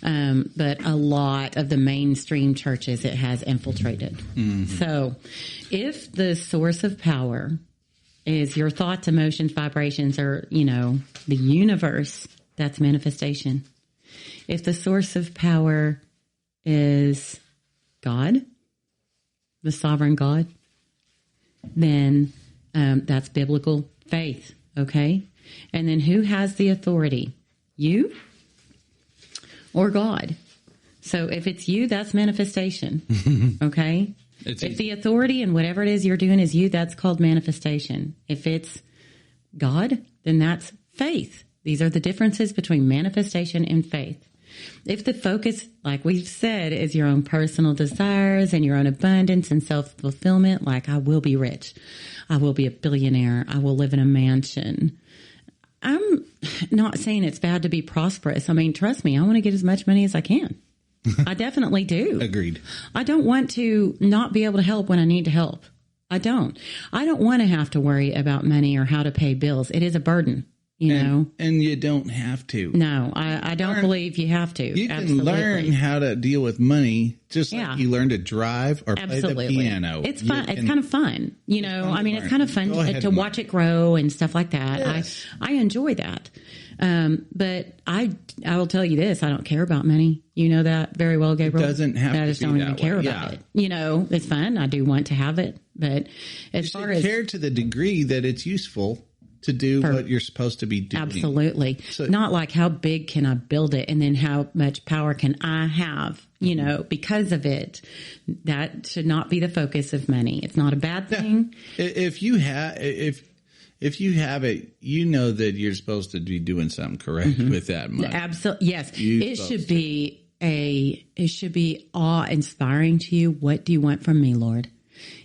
but a lot of the mainstream churches it has infiltrated. So if the source of power is your thoughts, emotions, vibrations, or, the universe, that's manifestation. If the source of power is God, the sovereign God, then that's biblical faith, okay? And then who has the authority? You or God? So if it's you, that's manifestation, okay? If the authority and whatever it is you're doing is you, that's called manifestation. If it's God, then that's faith. These are the differences between manifestation and faith. If the focus, like we've said, is your own personal desires and your own abundance and self-fulfillment, like I will be rich, I will be a billionaire, I will live in a mansion. I'm not saying it's bad to be prosperous. I mean, trust me, I want to get as much money as I can. I definitely do. Agreed. I don't want to not be able to help when I need to help. I don't want to have to worry about money or how to pay bills. It is a burden, you know. And you don't have to. No, I don't believe you have to. You can Absolutely. learn how to deal with money just like you learn to drive or play the piano. It's fun. It's kind of fun. You know, I mean, it's kind of fun to watch it grow and stuff like that. Yes. I enjoy that. But I will tell you this, I don't care about money. You know that very well, Gabriel. It doesn't have to I just be don't that even care way. about it. You know, it's fun. I do want to have it. But as far as care to the degree that it's useful to do what you're supposed to be doing. Absolutely. So, not like how big can I build it and then how much power can I have, you know, because of it. That should not be the focus of money. It's not a bad thing. If you have it, you know that you're supposed to be doing something correct with that money. Absolutely. Yes. It should be awe-inspiring to you. What do you want from me, Lord?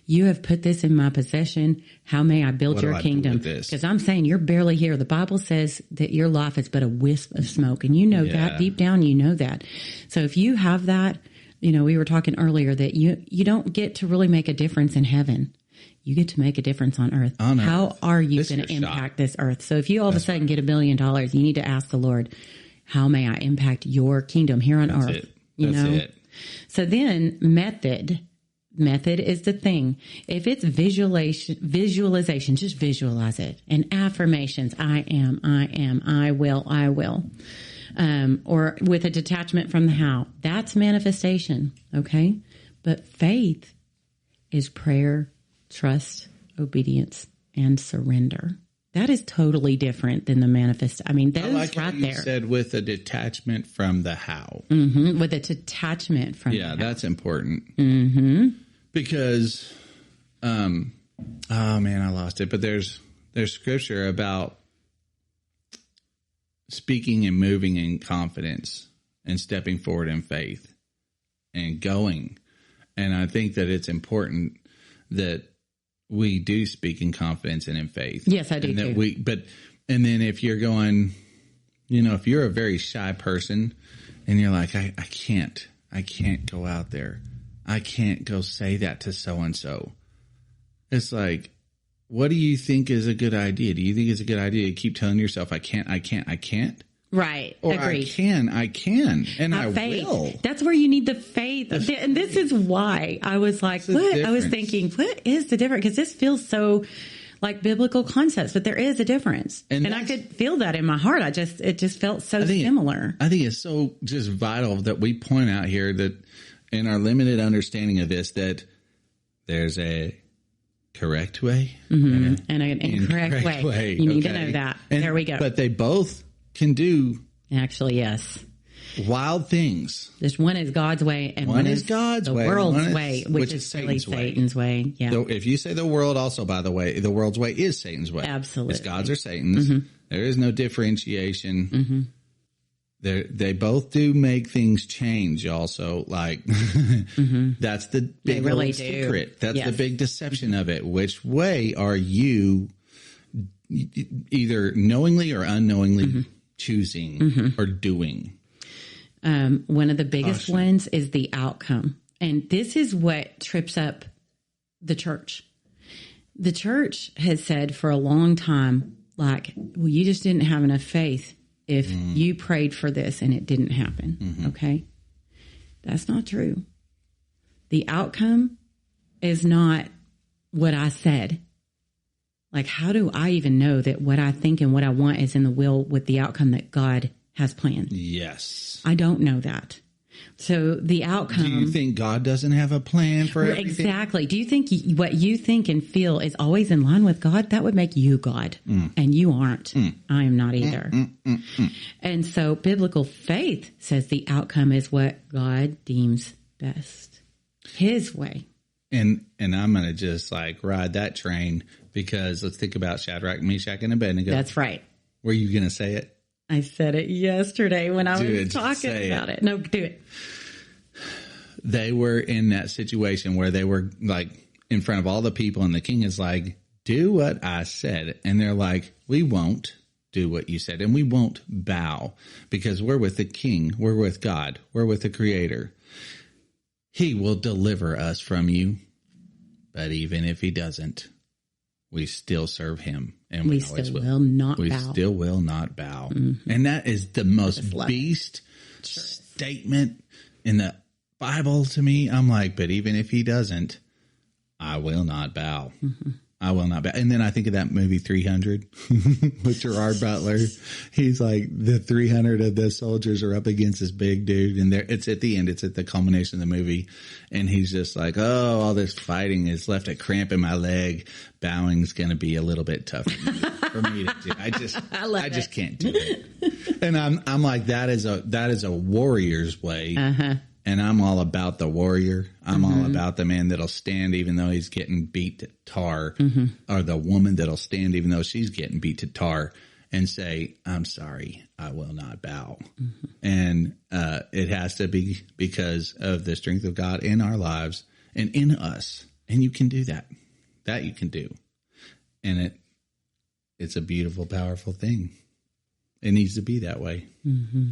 You have put this in my possession. How may I build your kingdom? Because I'm saying you're barely here. The Bible says that your life is but a wisp of smoke. And you know that deep down, you know that. So if you have that, you know, we were talking earlier that you don't get to really make a difference in heaven. You get to make a difference on earth. How are you going to impact this earth? So if you all of a sudden get $1 billion, you need to ask the Lord, how may I impact your kingdom here on earth? That's it. So then method is the thing. If it's visualization, just visualize it. And affirmations, I am, I will. Or with a detachment from the how. That's manifestation, okay? But faith is prayer, trust, obedience, and surrender. That is totally different than the manifest. I mean, those right there. You said with a detachment from the how. Mm-hmm. With a detachment from the how. That's important. Mm-hmm. Because, oh man, I lost it. But there's scripture about speaking and moving in confidence and stepping forward in faith and going. And I think that it's important that we do speak in confidence and in faith. Yes, I do and that too. And then if you're going, you know, if you're a very shy person and you're like, I can't go out there. I can't go say that to so-and-so. It's like, what do you think is a good idea? Do you think it's a good idea to keep telling yourself, I can't? Right. Or Agreed. I can, and I will. That's where you need the faith. And this is why I was like, what? I was thinking, what is the difference? Because this feels so like biblical concepts, but there is a difference. And I could feel that in my heart. It just felt so similar. I think it's so just vital that we point out here that in our limited understanding of this, that there's a correct way and an incorrect way. You need to know that. There we go. But they both can do yes, wild things. This one is God's way, and one is God's way. The world's way, which is really Satan's way. Yeah. So if you say the world, also by the way, the world's way is Satan's way. Absolutely, it's God's or Satan's. Mm-hmm. There is no differentiation. Mm-hmm. They both do make things change. Also, like that's the big secret. That's the big deception of it. Which way are you, either knowingly or unknowingly, choosing or doing? One of the biggest ones is the outcome, and this is what trips up the church. The church has said for a long time, like, well, you just didn't have enough faith if you prayed for this and it didn't happen. Okay. That's not true. The outcome is not what I said. Like, how do I even know that what I think and what I want is in the will with the outcome that God has planned? Yes. I don't know that. So the outcome. Do you think God doesn't have a plan for everything? Exactly. Do you think what you think and feel is always in line with God? That would make you God. And you aren't. I am not either. And so biblical faith says the outcome is what God deems best. His way. And I'm going to just like ride that train, because let's think about Shadrach, Meshach, and Abednego. That's right. Were you going to say it? I said it yesterday when I was talking about it. No, do it. They were in that situation where they were like in front of all the people, and the king is like, do what I said. And they're like, we won't do what you said, and we won't bow, because we're with the king. We're with God. We're with the creator. He will deliver us from you. But even if he doesn't, we still serve him. And we still will not we bow. still will not bow. Mm-hmm. And that is the most beast statement in the Bible to me. I'm like, but even if he doesn't, I will not bow. Mm-hmm. I will not bow. And then I think of that movie 300 with Gerard Butler. He's like, the 300 of the soldiers are up against this big dude. And it's at the end. It's at the culmination of the movie. And he's just like, oh, all this fighting has left a cramp in my leg. Bowing's going to be a little bit tough for me to do. I just can't do it. And I'm like, that is a warrior's way. Uh-huh. And I'm all about the warrior. I'm all about the man that'll stand even though he's getting beat to tar, or the woman that'll stand even though she's getting beat to tar and say, I'm sorry, I will not bow. Mm-hmm. And it has to be because of the strength of God in our lives and in us. And you can do that. That you can do. And it's a beautiful, powerful thing. It needs to be that way. Mm-hmm.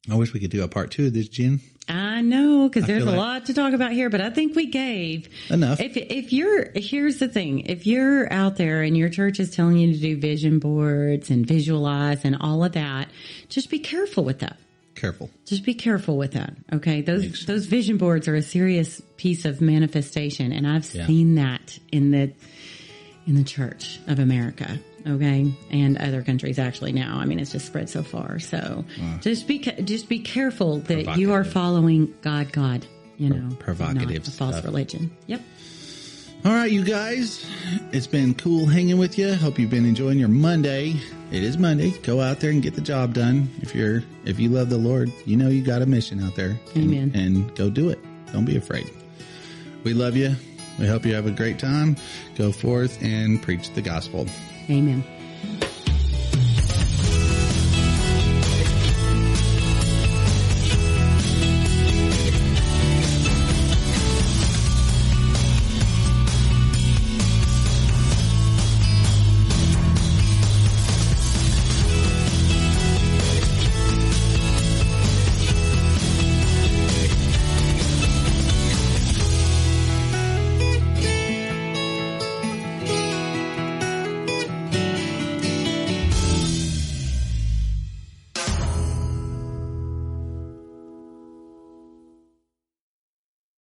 I wish we could do a part 2 of this, Jen. I know, because there's a lot to talk about here, but I think we gave enough. Here's the thing. If you're out there and your church is telling you to do vision boards and visualize and all of that, just be careful with that. Just be careful with that. Okay. Those vision boards are a serious piece of manifestation. And I've seen that in the Church of America. Okay. And other countries actually now. I mean, it's just spread so far. So just be careful that you are following God, you know, provocative not a false religion. Yep. All right, you guys, it's been cool hanging with you. Hope you've been enjoying your Monday. It is Monday. Go out there and get the job done. If you love the Lord, you know you got a mission out there. Amen. And go do it. Don't be afraid. We love you. We hope you have a great time. Go forth and preach the gospel. Amen.